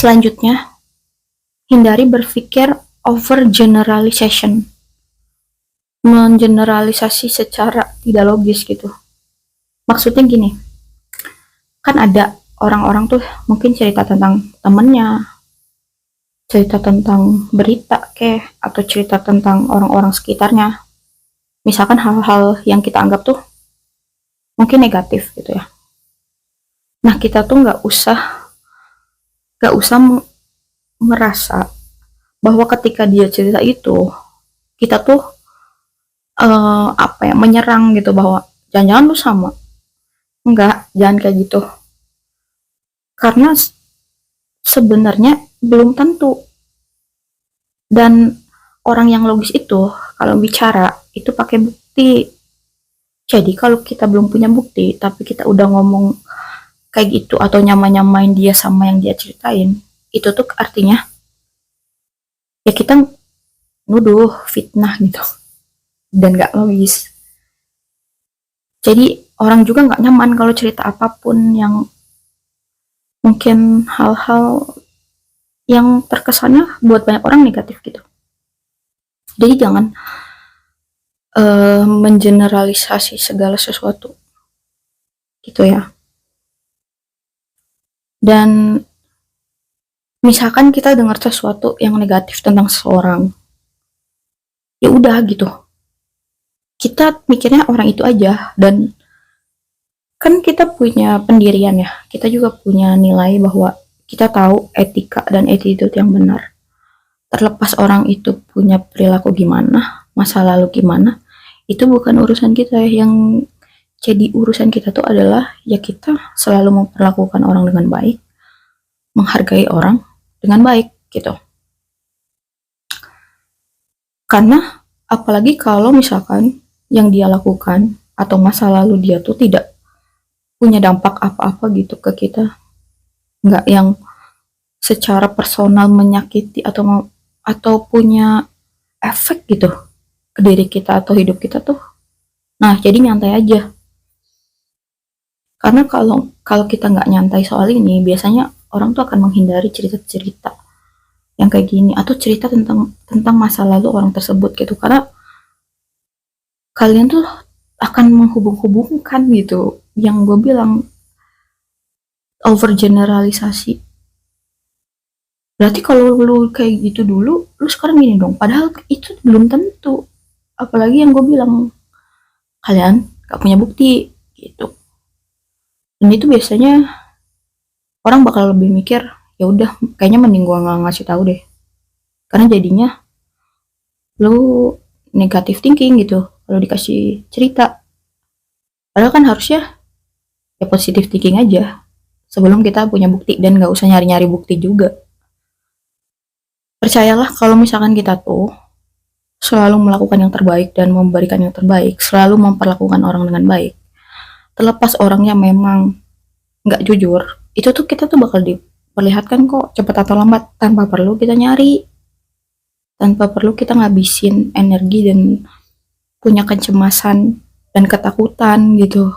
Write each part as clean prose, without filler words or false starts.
Selanjutnya, hindari berpikir overgeneralization, mengeneralisasi secara tidak logis gitu. Maksudnya gini, kan ada orang-orang tuh mungkin cerita tentang temennya, cerita tentang berita atau cerita tentang orang-orang sekitarnya. Misalkan hal-hal yang kita anggap tuh mungkin negatif gitu ya. Nah, kita tuh nggak usah merasa bahwa ketika dia cerita itu kita tuh menyerang gitu, bahwa jangan-jangan lu sama. Enggak, jangan kayak gitu. Karena sebenarnya belum tentu. Dan orang yang logis itu kalau bicara itu pakai bukti. Jadi kalau kita belum punya bukti tapi kita udah ngomong kayak gitu atau nyamain dia sama yang dia ceritain, itu tuh artinya ya kita nuduh fitnah gitu, dan gak logis. Jadi orang juga gak nyaman kalau cerita apapun yang mungkin hal-hal yang terkesannya buat banyak orang negatif gitu. Jadi jangan mengeneralisasi segala sesuatu gitu ya. Dan misalkan kita dengar sesuatu yang negatif tentang seseorang, ya udah gitu, kita mikirnya orang itu aja. Dan kan kita punya pendirian ya, kita juga punya nilai bahwa kita tahu etika dan attitude yang benar. Terlepas orang itu punya perilaku gimana, masa lalu gimana, itu bukan urusan kita. Yang jadi urusan kita tuh adalah ya kita selalu memperlakukan orang dengan baik, menghargai orang dengan baik gitu. Karena apalagi kalau misalkan yang dia lakukan atau masa lalu dia tuh tidak punya dampak apa-apa gitu ke kita, nggak yang secara personal menyakiti atau punya efek gitu ke diri kita atau hidup kita tuh. Nah, jadi nyantai aja. Karena kalau kita nggak nyantai soal ini, biasanya orang tuh akan menghindari cerita-cerita yang kayak gini atau cerita tentang masa lalu orang tersebut gitu. Karena kalian tuh akan menghubung-hubungkan gitu. Yang gue bilang overgeneralisasi. Berarti kalau lu kayak gitu dulu, lu sekarang gini dong. Padahal itu belum tentu. Apalagi yang gue bilang, kalian gak punya bukti gitu. Dan itu biasanya orang bakal lebih mikir, ya udah, kayaknya mending gue nggak ngasih tahu deh. Karena jadinya lu negatif thinking gitu kalau dikasih cerita. Padahal kan harusnya ya positif thinking aja sebelum kita punya bukti, dan nggak usah nyari-nyari bukti juga. Percayalah kalau misalkan kita tuh selalu melakukan yang terbaik dan memberikan yang terbaik, selalu memperlakukan orang dengan baik, terlepas orangnya memang nggak jujur, itu tuh kita tuh bakal diperlihatkan kok cepat atau lambat, tanpa perlu kita nyari, tanpa perlu kita ngabisin energi dan punya kecemasan dan ketakutan gitu,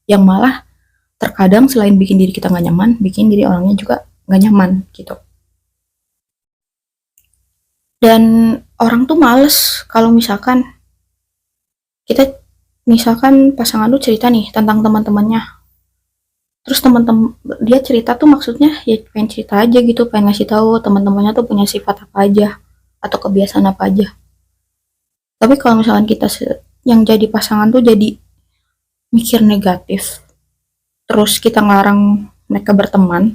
yang malah terkadang selain bikin diri kita nggak nyaman, bikin diri orangnya juga nggak nyaman gitu. Dan orang tuh males kalau misalkan pasangan lu cerita nih tentang teman-temannya, terus teman-teman dia cerita tuh maksudnya ya pengen cerita aja gitu, pengen ngasih tahu teman-temannya tuh punya sifat apa aja atau kebiasaan apa aja. Tapi kalau misalkan kita yang jadi pasangan tuh jadi mikir negatif, terus kita ngarang mereka berteman,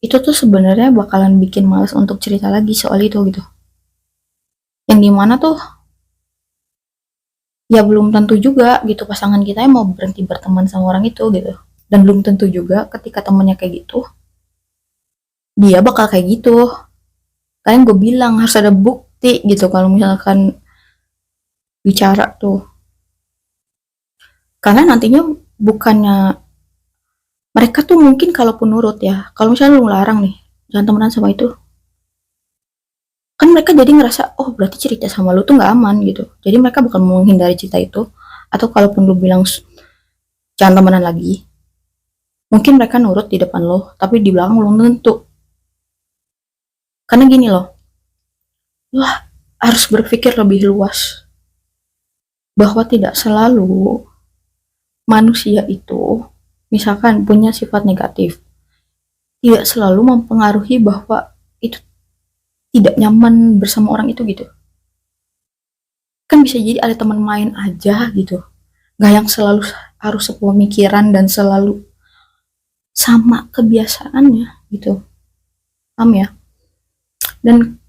itu tuh sebenarnya bakalan bikin malas untuk cerita lagi soal itu gitu. Yang dimana tuh ya belum tentu juga gitu pasangan kita yang mau berhenti berteman sama orang itu gitu. Dan belum tentu juga ketika temennya kayak gitu dia bakal kayak gitu. Kalian gue bilang harus ada bukti gitu kalau misalkan bicara tuh. Karena nantinya bukannya mereka tuh mungkin kalaupun nurut ya, kalau misalnya lu ngelarang nih jangan temenan sama itu, kan mereka jadi ngerasa oh berarti cerita sama lu tuh nggak aman gitu. Jadi mereka bakal menghindari cerita itu. Atau kalaupun lu bilang jangan temenan lagi, mungkin mereka nurut di depan lo, tapi di belakang belum tentu. Karena gini loh, lo harus berpikir lebih luas bahwa tidak selalu manusia itu misalkan punya sifat negatif, tidak selalu mempengaruhi bahwa itu tidak nyaman bersama orang itu gitu. Kan bisa jadi ada teman main aja gitu, nggak yang selalu harus sepemikiran dan selalu sama kebiasaannya gitu, paham ya? Dan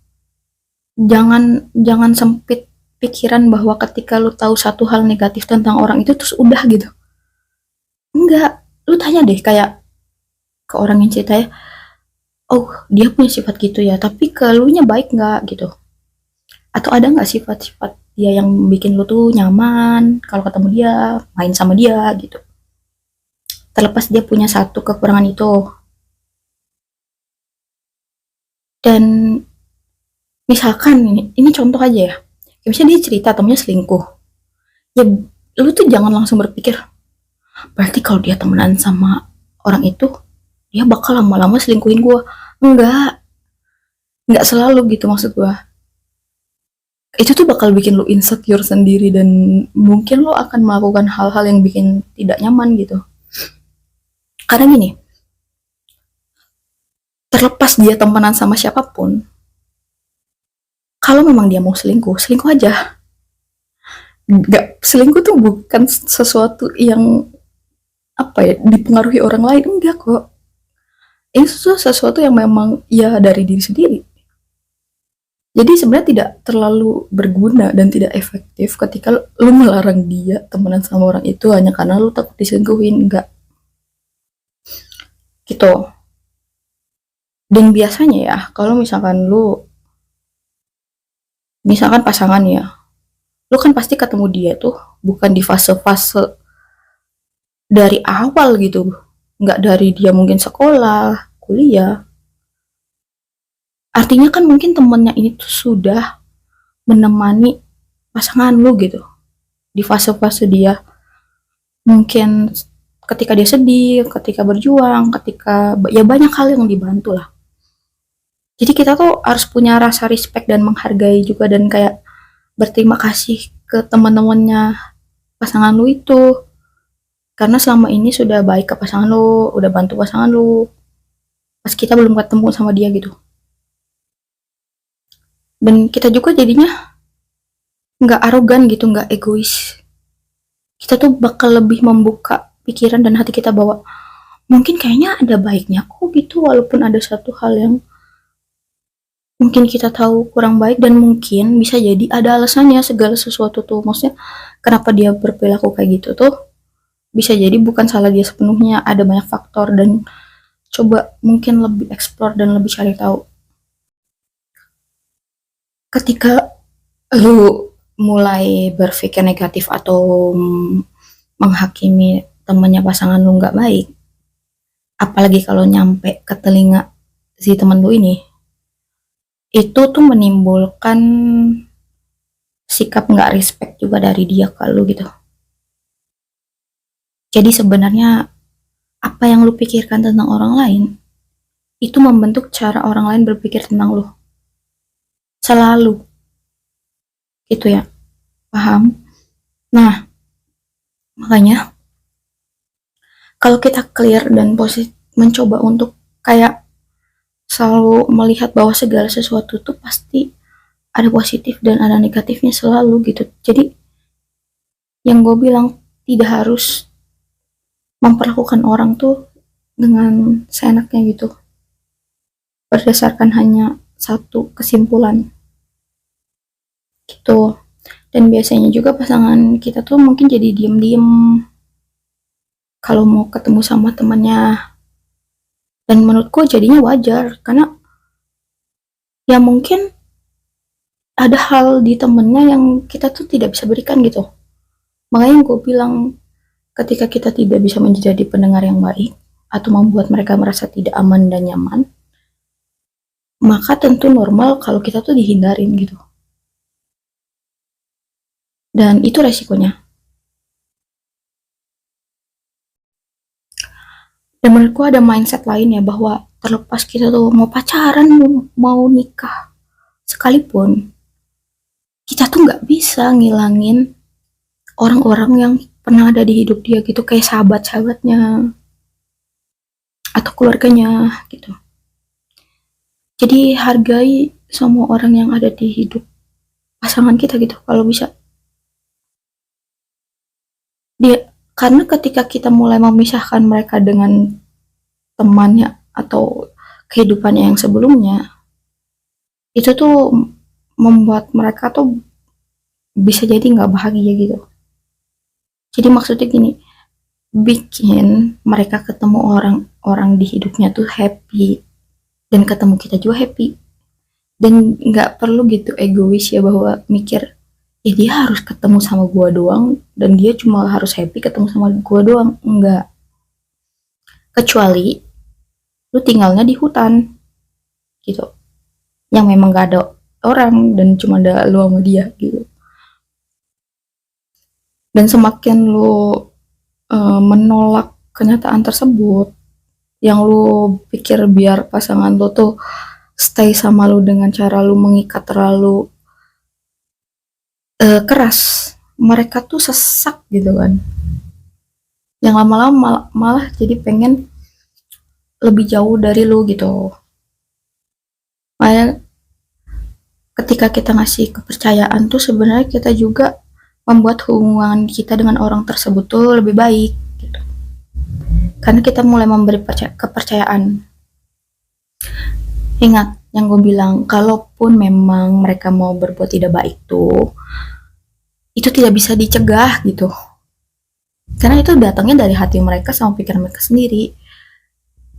jangan jangan sempit pikiran bahwa ketika lu tahu satu hal negatif tentang orang itu terus udah gitu. Enggak, lu tanya deh kayak ke orang yang cerita ya, oh dia punya sifat gitu ya, tapi ke lu nya baik nggak gitu? Atau ada nggak sifat-sifat dia yang bikin lu tuh nyaman kalau ketemu dia, main sama dia gitu? Terlepas dia punya satu kekurangan itu. Dan misalkan ini contoh aja ya, kayak misalnya dia cerita temennya selingkuh, ya lu tuh jangan langsung berpikir berarti kalau dia temenan sama orang itu dia bakal lama-lama selingkuhin gue. Enggak selalu gitu maksud gue. Itu tuh bakal bikin lu insecure sendiri dan mungkin lu akan melakukan hal-hal yang bikin tidak nyaman gitu. Karena gini, terlepas dia temenan sama siapapun, kalau memang dia mau selingkuh, selingkuh aja. Nggak, selingkuh tuh bukan sesuatu yang apa ya dipengaruhi orang lain, enggak kok. Itu sesuatu yang memang ya dari diri sendiri. Jadi sebenarnya tidak terlalu berguna dan tidak efektif ketika lu melarang dia temenan sama orang itu hanya karena lu takut diselingkuhin, enggak gitu. Dan biasanya ya kalau misalkan lu misalkan pasangan ya, lu kan pasti ketemu dia tuh bukan di fase-fase dari awal gitu, nggak dari dia mungkin sekolah kuliah. Artinya kan mungkin temennya ini tuh sudah menemani pasangan lu gitu di fase-fase dia mungkin ketika dia sedih, ketika berjuang, ketika ya banyak hal yang dibantu lah. Jadi kita tuh harus punya rasa respect dan menghargai juga dan kayak berterima kasih ke teman-temannya pasangan lu itu karena selama ini sudah baik ke pasangan lu, udah bantu pasangan lu pas kita belum ketemu sama dia gitu. Dan kita juga jadinya nggak arogan gitu, nggak egois. Kita tuh bakal lebih membuka pikiran dan hati kita bahwa mungkin kayaknya ada baiknya kok gitu walaupun ada satu hal yang mungkin kita tahu kurang baik dan mungkin bisa jadi ada alasannya segala sesuatu tuh maksudnya kenapa dia berperilaku kayak gitu tuh bisa jadi bukan salah dia sepenuhnya, ada banyak faktor dan coba mungkin lebih explore dan lebih cari tahu. Ketika lu mulai berpikir negatif atau menghakimi temannya pasangan lu nggak baik, apalagi kalau nyampe ke telinga si temen lu ini, itu tuh menimbulkan sikap nggak respect juga dari dia ke lu gitu. Jadi sebenarnya apa yang lu pikirkan tentang orang lain itu membentuk cara orang lain berpikir tentang lu. Selalu gitu ya, paham? Nah, makanya kalau kita clear dan positif mencoba untuk kayak selalu melihat bahwa segala sesuatu tuh pasti ada positif dan ada negatifnya selalu gitu. Jadi yang gue bilang tidak harus memperlakukan orang tuh dengan seenaknya gitu berdasarkan hanya satu kesimpulan gitu. Dan biasanya juga pasangan kita tuh mungkin jadi diem-diem kalau mau ketemu sama temannya dan menurutku jadinya wajar karena ya mungkin ada hal di temennya yang kita tuh tidak bisa berikan gitu. Makanya gue bilang ketika kita tidak bisa menjadi pendengar yang baik atau membuat mereka merasa tidak aman dan nyaman, maka tentu normal kalau kita tuh dihindarin gitu. Dan itu resikonya. Dan menurutku ada mindset lain ya, bahwa terlepas kita tuh mau pacaran, mau nikah sekalipun, kita tuh nggak bisa ngilangin orang-orang yang pernah ada di hidup dia gitu, kayak sahabat-sahabatnya atau keluarganya gitu. Jadi hargai semua orang yang ada di hidup pasangan kita gitu, kalau bisa. Dia, karena ketika kita mulai memisahkan mereka dengan temannya atau kehidupannya yang sebelumnya, itu tuh membuat mereka tuh bisa jadi nggak bahagia gitu. Jadi maksudnya gini, bikin mereka ketemu orang-orang di hidupnya tuh happy, dan ketemu kita juga happy. Dan nggak perlu gitu egois ya, bahwa mikir ya dia harus ketemu sama gua doang dan dia cuma harus happy ketemu sama gua doang. Enggak, kecuali lu tinggalnya di hutan gitu, yang memang gak ada orang dan cuma ada lu sama dia gitu. Dan semakin lu menolak kenyataan tersebut, yang lu pikir biar pasangan lu tuh stay sama lu dengan cara lu mengikat terlalu keras, mereka tuh sesak gitu kan, yang lama-lama malah jadi pengen lebih jauh dari lu gitu. Makanya ketika kita ngasih kepercayaan tuh sebenarnya kita juga membuat hubungan kita dengan orang tersebut tuh lebih baik gitu. Karena kita mulai memberi kepercayaan. Ingat yang gue bilang, kalaupun memang mereka mau berbuat tidak baik tuh, itu tidak bisa dicegah gitu. Karena itu datangnya dari hati mereka sama pikiran mereka sendiri.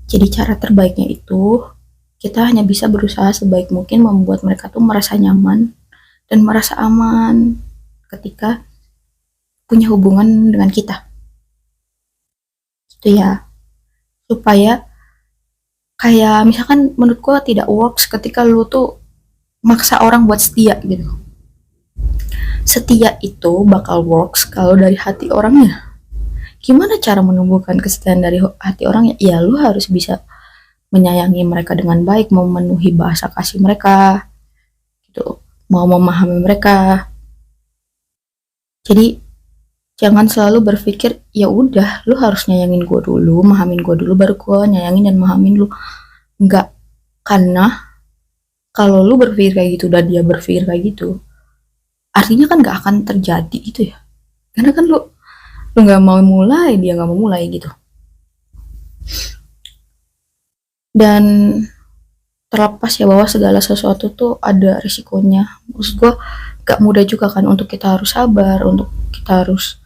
Jadi cara terbaiknya itu, kita hanya bisa berusaha sebaik mungkin membuat mereka tuh merasa nyaman dan merasa aman ketika punya hubungan dengan kita. Itu ya. Supaya kayak misalkan menurut gue tidak works ketika lu tuh maksa orang buat setia gitu. Setia itu bakal works kalau dari hati orangnya. Gimana cara menumbuhkan kesetiaan dari hati orangnya? Ya lu harus bisa menyayangi mereka dengan baik, memenuhi bahasa kasih mereka gitu, mau memahami mereka. Jadi jangan selalu berpikir ya udah lu harus nyayangin gue dulu, mahamin gue dulu, baru gue nyayangin dan mahamin lu. Enggak, karena kalau lu berpikir kayak gitu dan dia berpikir kayak gitu, artinya kan gak akan terjadi gitu ya. Karena kan lu nggak mau mulai, dia nggak mau mulai gitu. Dan terlepas ya bahwa segala sesuatu tuh ada risikonya. Maksud gue gak mudah juga kan untuk kita harus sabar, untuk kita harus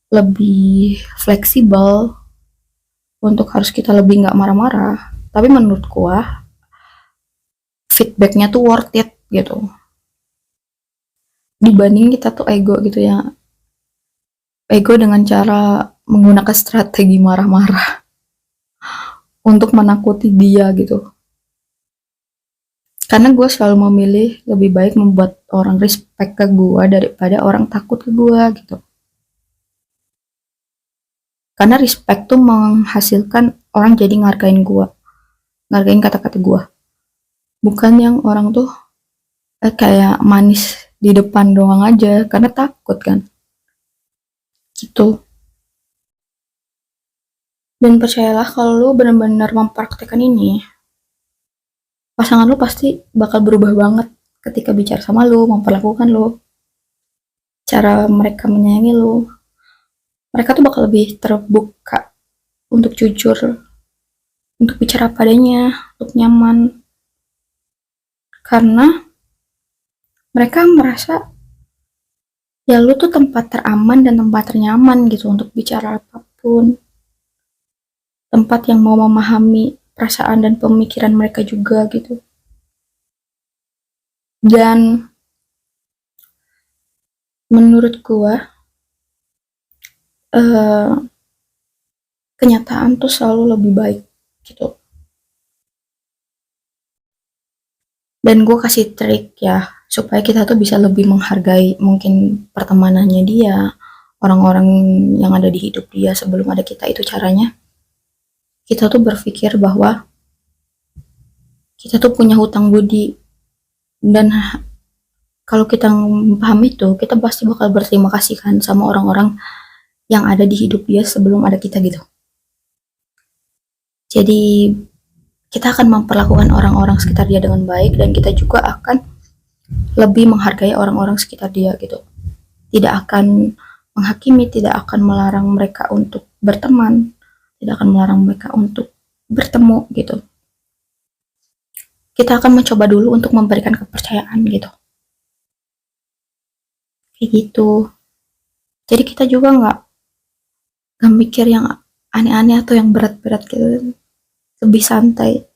lebih fleksibel, untuk harus kita lebih nggak marah-marah. Tapi menurut gue feedbacknya tuh worth it gitu, dibanding kita tuh ego gitu ya, ego dengan cara menggunakan strategi marah-marah untuk menakuti dia gitu. Karena gue selalu memilih lebih baik membuat orang respect ke gue daripada orang takut ke gue gitu. Karena respect tuh menghasilkan orang jadi ngargain gue, ngargain kata-kata gue. Bukan yang orang tuh kayak manis di depan doang aja karena takut kan. Gitu. Dan percayalah kalau lu benar-benar mempraktekkan ini, pasangan lu pasti bakal berubah banget ketika bicara sama lu, memperlakukan lu, cara mereka menyayangi lu. Mereka tuh bakal lebih terbuka untuk jujur, untuk bicara padanya, untuk nyaman. Karena mereka merasa ya lu tuh tempat teraman dan tempat ternyaman gitu untuk bicara apapun. Tempat yang mau memahami perasaan dan pemikiran mereka juga gitu. Dan menurut gua kenyataan tuh selalu lebih baik gitu. Dan gue kasih trik ya supaya kita tuh bisa lebih menghargai mungkin pertemanannya dia, orang-orang yang ada di hidup dia sebelum ada kita. Itu caranya kita tuh berpikir bahwa kita tuh punya hutang budi, dan kalau kita paham itu, kita pasti bakal berterima kasih kan sama orang-orang yang ada di hidup dia sebelum ada kita gitu. Jadi kita akan memperlakukan orang-orang sekitar dia dengan baik, dan kita juga akan lebih menghargai orang-orang sekitar dia gitu. Tidak akan menghakimi, tidak akan melarang mereka untuk berteman, tidak akan melarang mereka untuk bertemu gitu. Kita akan mencoba dulu untuk memberikan kepercayaan gitu. Kayak gitu. Jadi kita juga nggak mikir yang aneh-aneh atau yang berat-berat gitu. Lebih santai.